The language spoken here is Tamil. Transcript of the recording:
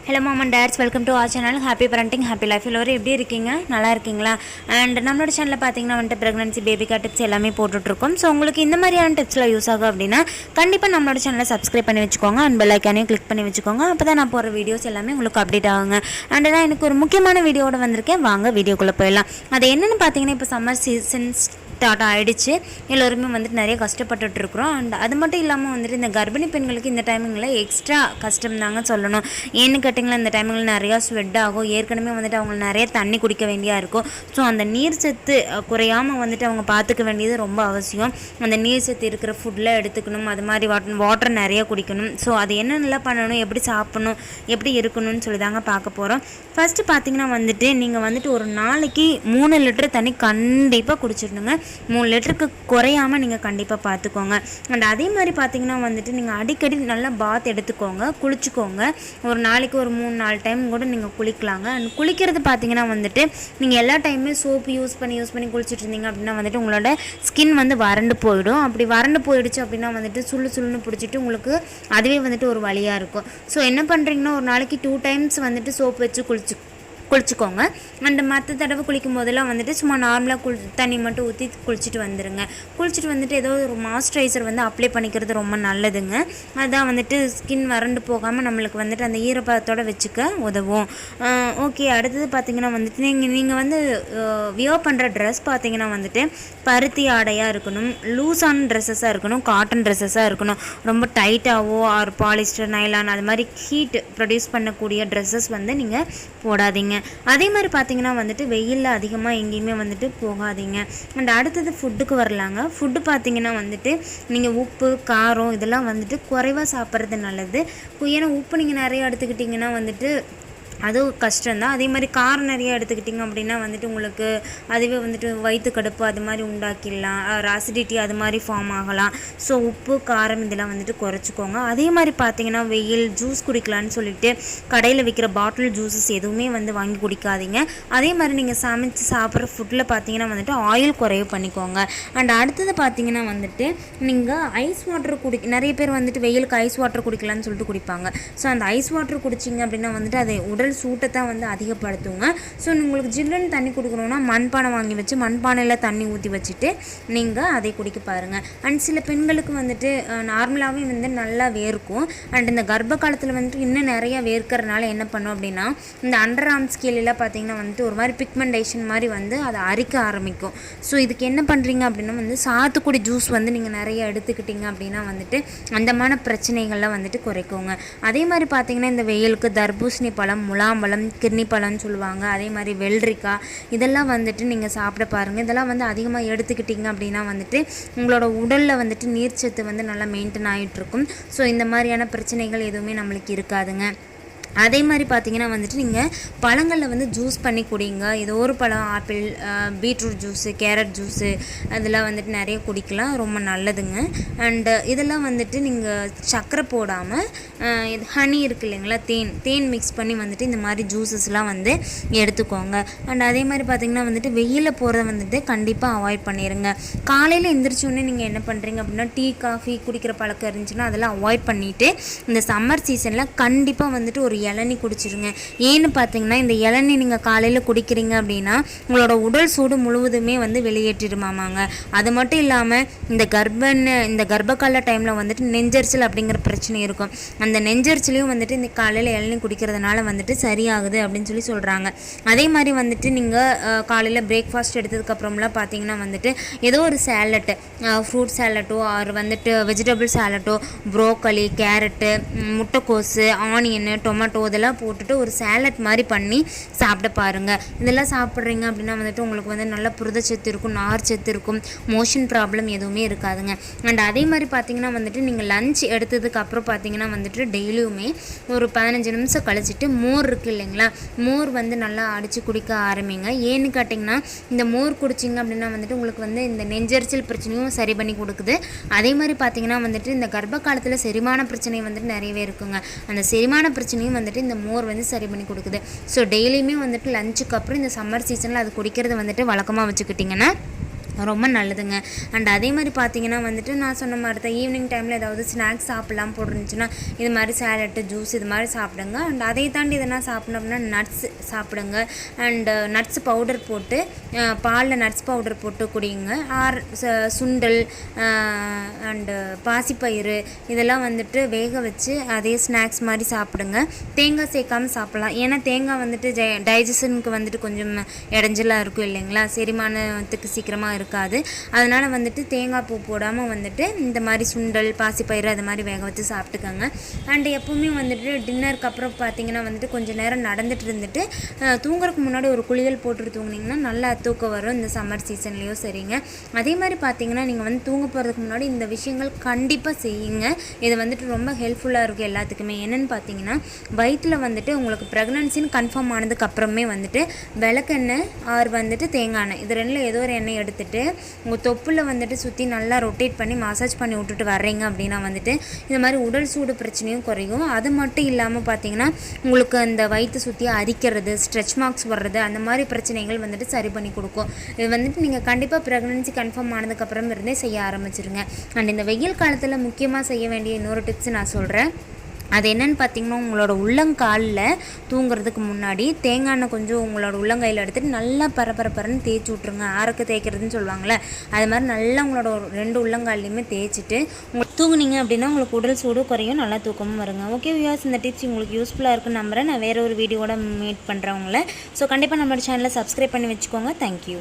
Hello mom and dads, welcome to our channel. Happy parenting, happy life. எல்லோரும் எப்படி இருக்கீங்க? நல்லா இருக்கீங்களா? அண்ட் நம்மளோட சேனலில் பார்த்தீங்கன்னா வந்துட்டு ப்ரெக்னன்சி பேபிக்கா டிப்ஸ் எல்லாமே போட்டுட்ருக்கோம். ஸோ உங்களுக்கு இந்த மாதிரியான டிப்ஸில் யூஸ் ஆகும் அப்படின்னா கண்டிப்பாக நம்மளோட சேனலை சப்ஸ்கிரைப் பண்ணி வச்சுக்கோங்க அண்ட் பெல் ஐக்கானையும் கிளிக் பண்ணி வச்சுக்கோங்க. அப்போ தான் நான் போகிற வீடியோஸ் எல்லாமே உங்களுக்கு அப்டேட் ஆகுங்க. அண்ட் நான் எனக்கு ஒரு முக்கியமான வீடியோட வந்திருக்கேன். வாங்க வீடியோக்குள்ளே போயிடலாம். அது என்னென்னு பார்த்தீங்கன்னா, இப்போ சம்மர் சீசன் ஸ்டார்ட் ஆகிடுச்சு. எல்லோருமே வந்துட்டு நிறைய கஷ்டப்பட்டுட்ருக்குறோம். அண்ட் அது மட்டும் இல்லாமல் வந்துட்டு இந்த கர்ப்பிணி பெண்களுக்கு இந்த டைமிங்கில் எக்ஸ்ட்ரா கஷ்டம் தாங்க சொல்லணும். ஏன்னு கேட்டிங்கன்னா, இந்த டைமிங்கில் நிறையா ஸ்வெட் ஆகும். ஏற்கனவே வந்துட்டு அவங்க நிறைய தண்ணி குடிக்க வேண்டியா இருக்கும். ஸோ அந்த நீர் சத்து குறையாமல் வந்துட்டு அவங்க பார்த்துக்க வேண்டியது ரொம்ப அவசியம். அந்த நீர் சத்து இருக்கிற ஃபுட்டில் எடுத்துக்கணும். அது மாதிரி வாட்டர் நிறைய குடிக்கணும். ஸோ அது என்னென்னலாம் பண்ணணும், எப்படி சாப்பிடணும், எப்படி இருக்கணும்னு சொல்லி தாங்க பார்க்க போகிறோம். ஃபஸ்ட்டு பார்த்தீங்கன்னா வந்துட்டு நீங்கள் வந்துட்டு ஒரு நாளைக்கு 3 லிட்டர் தண்ணி கண்டிப்பாக குடிச்சிடணுங்க. 3 லிட்டருக்கு குறையாமல் நீங்கள் கண்டிப்பாக பார்த்துக்கோங்க. அண்ட் அதே மாதிரி பார்த்தீங்கன்னா வந்துட்டு நீங்கள் அடிக்கடி நல்லா பாத் எடுத்துக்கோங்க, குளிச்சுக்கோங்க. ஒரு நாளைக்கு ஒரு 3-4 டைம் கூட நீங்கள் குளிக்கலாங்க. அண்ட் குளிக்கிறது பார்த்தீங்கன்னா வந்துட்டு நீங்கள் எல்லா டைமுமே சோப்பு யூஸ் பண்ணி குளிச்சுட்டு இருந்தீங்க அப்படின்னா வந்துட்டு உங்களோட ஸ்கின் வந்து வறண்டு போயிடும். அப்படி வறண்டு போயிடுச்சு அப்படின்னா வந்துட்டு சுள்ளுன்னு பிடிச்சிட்டு உங்களுக்கு அதுவே வந்துட்டு ஒரு வலியாக இருக்கும். ஸோ என்ன பண்ணுறீங்கன்னா, ஒரு நாளைக்கு 2 டைம்ஸ் வந்துட்டு சோப்பு வச்சு குளிச்சுக்கோங்க. அண்ட் மற்ற தடவை குளிக்கும் போதெல்லாம் வந்துட்டு சும்மா நார்மலாக தண்ணி மட்டும் ஊற்றி குளிச்சுட்டு வந்துடுங்க. குளிச்சுட்டு வந்துட்டு ஏதோ ஒரு மாய்ஸ்சரைசர் வந்து அப்ளை பண்ணிக்கிறது ரொம்ப நல்லதுங்க. அதுதான் வந்துட்டு ஸ்கின் வறண்டு போகாமல் நம்மளுக்கு வந்துட்டு அந்த ஈரப்பதத்தோடு வச்சுக்க உதவும். ஓகே, அடுத்தது பார்த்திங்கன்னா வந்துட்டு நீங்கள் வந்து வியர் பண்ணுற ட்ரெஸ் பார்த்திங்கன்னா வந்துட்டு பருத்தி ஆடையாக இருக்கணும், லூஸான ட்ரெஸ்ஸஸாக இருக்கணும், காட்டன் ட்ரெஸ்ஸஸாக இருக்கணும். ரொம்ப டைட்டாகவோ ஆர் பாலிஸ்டர், நைலான் அது மாதிரி ஹீட் ப்ரொடியூஸ் பண்ணக்கூடிய ட்ரெஸ்ஸஸ் வந்து நீங்கள் போடாதீங்க. அதே மாதிரி பார்த்தீங்கன்னா வந்துட்டு வெயிலில் அதிகமாக எங்கேயுமே வந்துட்டு போகாதீங்க. அண்ட் அடுத்தது ஃபுட்டுக்கு வரலாங்க. ஃபுட்டு பார்த்தீங்கன்னா வந்துட்டு நீங்கள் உப்பு, காரம் இதெல்லாம் வந்துட்டு குறைவாக சாப்பிட்றது நல்லது. ஏன்னா உப்பு நீங்கள் நிறைய எடுத்துக்கிட்டிங்கன்னா வந்துட்டு அதுவும் கஷ்டம்தான். அதே மாதிரி காரம் நிறையா எடுத்துக்கிட்டிங்க அப்படின்னா வந்துட்டு உங்களுக்கு அதுவே வந்துட்டு வயிற்று கடுப்பு அது மாதிரி உண்டாக்கிடலாம், அசிடிட்டி அது மாதிரி ஃபார்ம் ஆகலாம். ஸோ உப்பு, காரம் இதெல்லாம் வந்துட்டு குறைச்சிக்கோங்க. அதே மாதிரி பார்த்தீங்கன்னா வெயில் ஜூஸ் குடிக்கலான்னு சொல்லிட்டு கடையில் விற்கிற பாட்டில் ஜூஸஸ் எதுவுமே வந்து வாங்கி குடிக்காதீங்க. அதே மாதிரி நீங்கள் சமைச்சு சாப்பிட்ற ஃபுட்டில் பார்த்தீங்கன்னா வந்துட்டு ஆயில் குறைவு பண்ணிக்கோங்க. அண்ட் அடுத்தது பார்த்தீங்கன்னா வந்துட்டு நீங்கள் ஐஸ் வாட்டர் நிறைய பேர் வந்துட்டு வெயிலுக்கு ஐஸ் வாட்டர் குடிக்கலான்னு சொல்லிட்டு குடிப்பாங்க. ஸோ அந்த ஐஸ் வாட்டர் குடிச்சிங்க அப்படின்னா வந்துட்டு அதை உடல் சூட்டை தான் வந்து அதிகப்படுத்துங்க. ஸோ உங்களுக்கு ஜில்லுன்னு தண்ணி குடிக்கணும்னா மண்பானை வாங்கி வச்சு மண்பானையில் தண்ணி ஊற்றி வச்சுட்டு நீங்கள் அதை குடிக்க பாருங்கள். அண்ட் சில பெண்களுக்கு வந்துட்டு நார்மலாகவே வந்து நல்லா வேர்க்கும். அண்ட் இந்த கர்ப்ப காலத்தில் வந்துட்டு இன்னும் நிறையா வேர்க்கிறதுனால என்ன பண்ணும் அப்படின்னா இந்த அண்டர் ஆர்ம் ஸ்கேலெலாம் பார்த்திங்கன்னா வந்துட்டு ஒரு மாதிரி பிக்மெண்டேஷன் மாதிரி வந்து அதை அரிக்க ஆரம்பிக்கும். ஸோ இதுக்கு என்ன பண்ணுறீங்க அப்படின்னா வந்து சாத்துக்குடி ஜூஸ் வந்து நீங்கள் நிறைய எடுத்துக்கிட்டிங்க அப்படின்னா வந்துட்டு அந்தமான பிரச்சனைகள்லாம் வந்துட்டு குறைக்குங்க. அதே மாதிரி பார்த்திங்கன்னா இந்த வெயிலுக்கு தர்பூசணி பழம், முலாம்பழம், கிர்னி பழம்னு சொல்லுவாங்க, அதே மாதிரி வெள்ளரிக்காய் இதெல்லாம் வந்துட்டு நீங்கள் சாப்பிட பாருங்கள். இதெல்லாம் வந்து அதிகமாக எடுத்துக்கிட்டிங்க அப்படின்னா வந்துட்டு உங்களோட உடலில் வந்துட்டு நீர்ச்சத்து வந்து நல்லா மெயின்டைன் ஆகிட்டுருக்கும். ஸோ இந்த மாதிரியான பிரச்சனைகள் எதுவுமே நம்மளுக்கு இருக்காதுங்க. அதே மாதிரி பார்த்தீங்கன்னா வந்துட்டு நீங்கள் பழங்களில் வந்து ஜூஸ் பண்ணி குடிங்க. ஏதோ ஒரு பழம், apple, beetroot juice, carrot juice அதெல்லாம் வந்துட்டு நிறைய குடிக்கலாம், ரொம்ப நல்லதுங்க. அண்டு இதெல்லாம் வந்துட்டு நீங்கள் சர்க்கரை போடாமல் ஹனி இருக்குது இல்லைங்களா, தேன் மிக்ஸ் பண்ணி வந்துட்டு இந்த மாதிரி ஜூஸஸ்லாம் வந்து எடுத்துக்கோங்க. அண்ட் அதே மாதிரி பார்த்திங்கன்னா வந்துட்டு வெயிலில் போகிறத வந்துட்டு கண்டிப்பாக அவாய்ட் பண்ணிடுங்க. காலையில் எந்திரிச்சோடனே நீங்கள் என்ன பண்ணுறீங்க அப்படின்னா டீ, காஃபி குடிக்கிற பழக்கம் இருந்துச்சுன்னா அதெல்லாம் அவாய்ட் பண்ணிவிட்டு இந்த சம்மர் சீசனில் கண்டிப்பாக வந்துட்டு ஒரு இளநீ குடிச்சிருங்க. ஏன்னு பார்த்தீங்கன்னா இந்த இளநீ நீங்கள் காலையில் குடிக்கிறீங்க அப்படின்னா உங்களோட உடல் சூடு முழுவதுமே வந்து வெளியேற்றிடுமாமாங்க. அது மட்டும் இல்லாமல் இந்த கர்ப்பகால டைமில் வந்துட்டு நெஞ்சரிச்சல் அப்படிங்கிற பிரச்சனை இருக்கும். அந்த நெஞ்சரிச்சலையும் வந்துட்டு இந்த காலையில் இளநீ குடிக்கிறதுனால வந்துட்டு சரியாகுது அப்படின்னு சொல்கிறாங்க. அதே மாதிரி வந்துட்டு நீங்கள் காலையில் பிரேக்ஃபாஸ்ட் எடுத்ததுக்கப்புறம்லாம் பார்த்தீங்கன்னா வந்துட்டு ஏதோ ஒரு சேலட்டு, ஃப்ரூட் சேலட்டோ ஆர் வந்துட்டு வெஜிடபிள் சேலட்டோ, ப்ரோக்கலி, கேரட்டு, முட்டைக்கோஸு, ஆனியனு, டொமேட்டோ இதெல்லாம் போட்டுட்டு ஒரு சேலட் மாதிரி பண்ணி சாப்பிட பாருங்கள். இதெல்லாம் சாப்பிட்றீங்க அப்படின்னா வந்துட்டு உங்களுக்கு வந்து நல்ல புரதச்சத்து இருக்கும், நார்ச்சத்து இருக்கும், மோஷன் ப்ராப்ளம் எதுவுமே இருக்காதுங்க. அண்ட் அதே மாதிரி பார்த்தீங்கன்னா வந்துட்டு நீங்கள் லஞ்ச் எடுத்ததுக்கு அப்புறம் பார்த்தீங்கன்னா வந்துட்டு டெய்லியுமே ஒரு 15 நிமிஷம் கழிச்சிட்டு மோர் இருக்குது இல்லைங்களா, மோர் வந்து நல்லா அடித்து குடிக்க ஆரம்பிங்க. ஏன்னு கேட்டிங்கன்னா இந்த மோர் குடிச்சிங்க அப்படின்னா வந்துட்டு உங்களுக்கு வந்து இந்த நெஞ்சரிச்சல் பிரச்சனையும் சரி பண்ணி கொடுக்குது. அதே மாதிரி பார்த்தீங்கன்னா வந்துட்டு இந்த கர்ப்ப காலத்தில் செரிமான பிரச்சனை வந்துட்டு நிறையவே இருக்குங்க. அந்த செரிமான பிரச்சனையும் வந்துட்டு இந்த மோர் வந்து சரி பண்ணி கொடுக்குது. ஸோ டெய்லியுமே வந்துட்டு லஞ்சுக்கு அப்புறம் இந்த சம்மர் சீசனில் அது குடிக்கிறது வந்துட்டு வழக்கமாக வச்சுக்கிட்டிங்கன்னா ரொம்ப நல்லதுங்க. அண்ட் அதே மாதிரி பார்த்தீங்கன்னா வந்துட்டு நான் சொன்ன மாதிரி தான் ஈவினிங் டைமில் ஏதாவது ஸ்நாக்ஸ் சாப்பிட்லாம் போட்டுருந்துச்சுன்னா இது மாதிரி சேலட்டு ஜூஸ் இது மாதிரி சாப்பிடுங்க. அண்ட் அதை தாண்டி எதனா சாப்பிடணும் அப்படின்னா நட்ஸ் சாப்பிடுங்க. அண்டு நட்ஸ் பவுடர் போட்டு பாலில் நட்ஸ் பவுடர் போட்டு குடிங்க. சுண்டல் அண்டு பாசிப்பயிறு இதெல்லாம் வந்துட்டு வேக வச்சு அதே ஸ்நாக்ஸ் மாதிரி சாப்பிடுங்க. தேங்காய் சேர்க்காமல் சாப்பிட்லாம். ஏன்னா தேங்காய் வந்துட்டு டைஜஷனுக்கு வந்துட்டு கொஞ்சம் இடைஞ்சலாக இருக்கும் இல்லைங்களா, செரிமானத்துக்கு சீக்கிரமாக இருக்காது. அதனால் வந்துட்டு தேங்காய் பூ போடாமல் வந்துட்டு இந்த மாதிரி சுண்டல் பாசிப்பயிறு அது மாதிரி வேக வச்சு சாப்பிட்டுக்கோங்க. அண்டு எப்போவுமே வந்துட்டு டின்னருக்கு அப்புறம் பார்த்திங்கன்னா வந்துட்டு கொஞ்சம் நேரம் நடந்துட்டு இருந்துட்டு தூங்குறதுக்கு முன்னாடி ஒரு குளியல் போட்டு தூங்குனிங்கன்னா நல்லா தூக்கம் வரும் இந்த சம்மர் சீசன்லேயும் சரிங்க. அதே மாதிரி பார்த்திங்கன்னா நீங்கள் வந்து தூங்க போகிறதுக்கு முன்னாடி இந்த விஷயங்கள் கண்டிப்பாக செய்யுங்க. இது வந்துட்டு ரொம்ப ஹெல்ப்ஃபுல்லாக இருக்கும் எல்லாத்துக்குமே. என்னென்னு பார்த்தீங்கன்னா வயிற்றில் வந்துட்டு உங்களுக்கு ப்ரெக்னன்சின்னு கன்ஃபார்ம் ஆனதுக்கு அப்புறமே வந்துட்டு விளக்கெண்ணெய் ஆர் வந்துட்டு தேங்காய் எண்ணெய் இது ரெண்டில் ஏதோ ஒரு எண்ணெய் எடுத்துகிட்டு உங்கள் தொப்புல வந்துட்டு சுற்றி நல்லா ரொட்டேட் பண்ணி மசாஜ் பண்ணி விட்டுட்டு வர்றீங்க அப்படின்னா வந்துட்டு இந்த மாதிரி உடல் சூடு பிரச்சனையும் குறையும். அது மட்டும் இல்லாமல் பார்த்தீங்கன்னா உங்களுக்கு அந்த வயிற்று சுற்றி அரிக்கிறது, ஸ்ட்ரெச் மார்க்ஸ் வர்றது அந்த மாதிரி பிரச்சனைகள் வந்துட்டு சரி பண்ணி கொடுக்கும். இது வந்துட்டு நீங்கள் கண்டிப்பாக ப்ரெக்னன்சி கன்ஃபார்ம் ஆனதுக்கப்புறம் இருந்தே செய்ய ஆரம்பிச்சிருங்க. அண்ட் இந்த வெயில் காலத்தில் முக்கியமாக செய்ய வேண்டிய இன்னொரு டிப்ஸ் நான் சொல்கிறேன். அது என்னென்னு பார்த்தீங்கன்னா உங்களோட உள்ளங்காலில் தூங்குறதுக்கு முன்னாடி தேங்காய் எண்ணெய் கொஞ்சம் உங்களோட உள்ளங்கையில் எடுத்துகிட்டு நல்லா பரபரன்னு தேய்ச்சி விட்ருங்க. ஆரக்கு தேய்க்கிறதுன்னு சொல்லுவாங்களே அது மாதிரி நல்லா உங்களோட 2 உள்ளங்கால்லையுமே தேய்ச்சிட்டு உங்களுக்கு தூங்குனீங்க அப்படின்னா உங்களுக்கு உடல் சூடு குறையும், நல்லா தூக்கமும் வருங்க. ஓகே வியூவர்ஸ், இந்த டிப்ஸ் உங்களுக்கு யூஸ்ஃபுல்லாக இருக்குன்னு நம்புகிறேன். நான் வேறு ஒரு வீடியோட மீட் பண்ணுறவங்கள. ஸோ கண்டிப்பாக நம்மளோட சேனலை சப்ஸ்கிரைப் பண்ணி வச்சுக்கோங்க. தேங்க்யூ.